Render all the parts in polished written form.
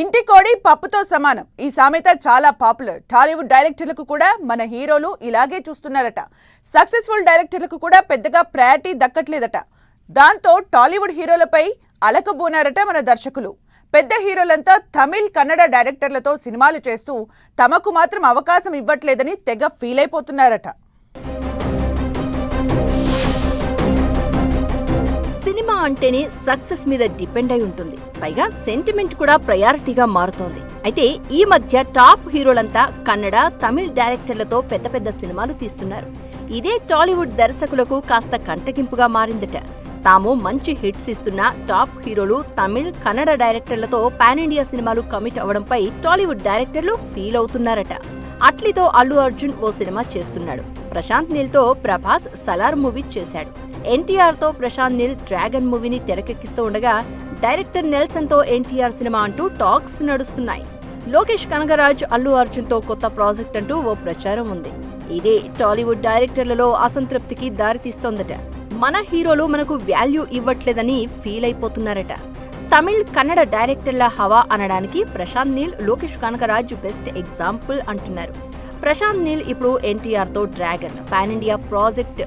ఇంటి కోడి పప్పుతో సమానం ఈ సామెత చాలా పాపులర్. టాలీవుడ్ డైరెక్టర్లకు కూడా మన హీరోలు ఇలాగే చూస్తున్నారట. సక్సెస్ఫుల్ డైరెక్టర్లకు కూడా పెద్దగా ప్రయారిటీ దక్కట్లేదట. దాంతో టాలీవుడ్ హీరోలపై అలకబోనారట మన దర్శకులు. పెద్ద హీరోలంతా తమిళ్, కన్నడ డైరెక్టర్లతో సినిమాలు చేస్తూ తమకు మాత్రం అవకాశం ఇవ్వట్లేదని తెగ ఫీల్ అయిపోతున్నారట. సినిమా అంటేనే సక్సెస్ మీద డిపెండ్ అయి ఉంటుంది. పైగా సెంటిమెంట్ కూడా ప్రయారిటీగా మారుతోంది. అయితే ఈ మధ్య టాప్ హీరోలంతా కన్నడ, తమిళ్ డైరెక్టర్లతో పెద్ద పెద్ద సినిమాలు తీస్తున్నారు. ఇదే టాలీవుడ్ దర్శకులకు కాస్త కంటగింపుగా మారిందట. తాము మంచి హిట్స్ ఇస్తున్న టాప్ హీరోలు తమిళ్, కన్నడ డైరెక్టర్లతో పాన్ ఇండియా సినిమాలు కమిట్ అవడంపై టాలీవుడ్ డైరెక్టర్లు ఫీల్ అవుతున్నారట. అట్లీతో అల్లు అర్జున్ ఓ సినిమా చేస్తున్నాడు. ప్రశాంత్ నీల్ తో ప్రభాస్ సలార్ మూవీ చేశాడు. ఎన్టీఆర్ తో ప్రశాంత్ నీల్ డ్రాగన్ మూవీని తెరకెక్కిస్తూ ఉండగా డైరెక్టర్ నెల్సన్ తో ఎన్టీఆర్ సినిమా అంటూ టాక్స్ నడుస్తున్నాయి. లోకేష్ కనగరాజ్ అల్లు అర్జున్ తో కొత్త ప్రాజెక్ట్ అంటూ ఓ ప్రచారం ఉంది. ఇదే టాలీవుడ్ డైరెక్టర్లలో అసంతృప్తికి దారితీస్తోందట. మన హీరోలు మనకు వాల్యూ ఇవ్వట్లేదని ఫీల్ అయిపోతున్నారట. తమిళ్, కన్నడ డైరెక్టర్ల హవా అనడానికి ప్రశాంత్ నీల్, లోకేష్ కనగరాజ్ బెస్ట్ ఎగ్జాంపుల్ అంటున్నారు. ప్రశాంత్ నీల్ ఇప్పుడు ఎన్టీఆర్ తో dragon pan India project,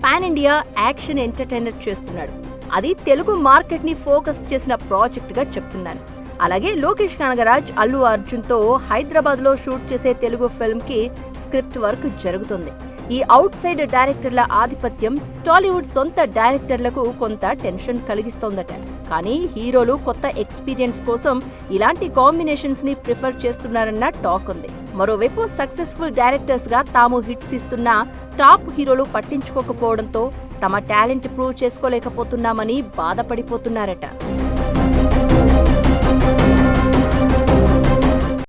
pan India action entertainer చేస్తున్నాడు. అది తెలుగు మార్కెట్ ని ఫోకస్ చేసిన ప్రాజెక్ట్ గా చెప్తున్నారు. అలాగే లోకేష్ కనగరాజ్ అల్లు అర్జున్ తో హైదరాబాద్ లో షూట్ చేసే తెలుగు ఫిల్మ్ కి స్క్రిప్ట్ వర్క్ జరుగుతుంది. ఈ అవుట్ సైడ్ డైరెక్టర్ల ఆధిపత్యం టాలీవుడ్ సొంత డైరెక్టర్లకు కొంత టెన్షన్ కలిగిస్తోందట. కానీ హీరోలు కొత్త ఎక్స్పీరియన్స్ కోసం ఇలాంటి కాంబినేషన్స్ ని ప్రిఫర్ చేస్తున్నారన్న టాక్ ఉంది. మరోవైపు సక్సెస్ఫుల్ డైరెక్టర్స్ గా తాము హిట్స్ ఇస్తున్న టాప్ హీరోలు పట్టించుకోకపోవడంతో తమ టాలెంట్ ప్రూవ్ చేసుకోలేకపోతున్నామని బాధపడిపోతున్నారట.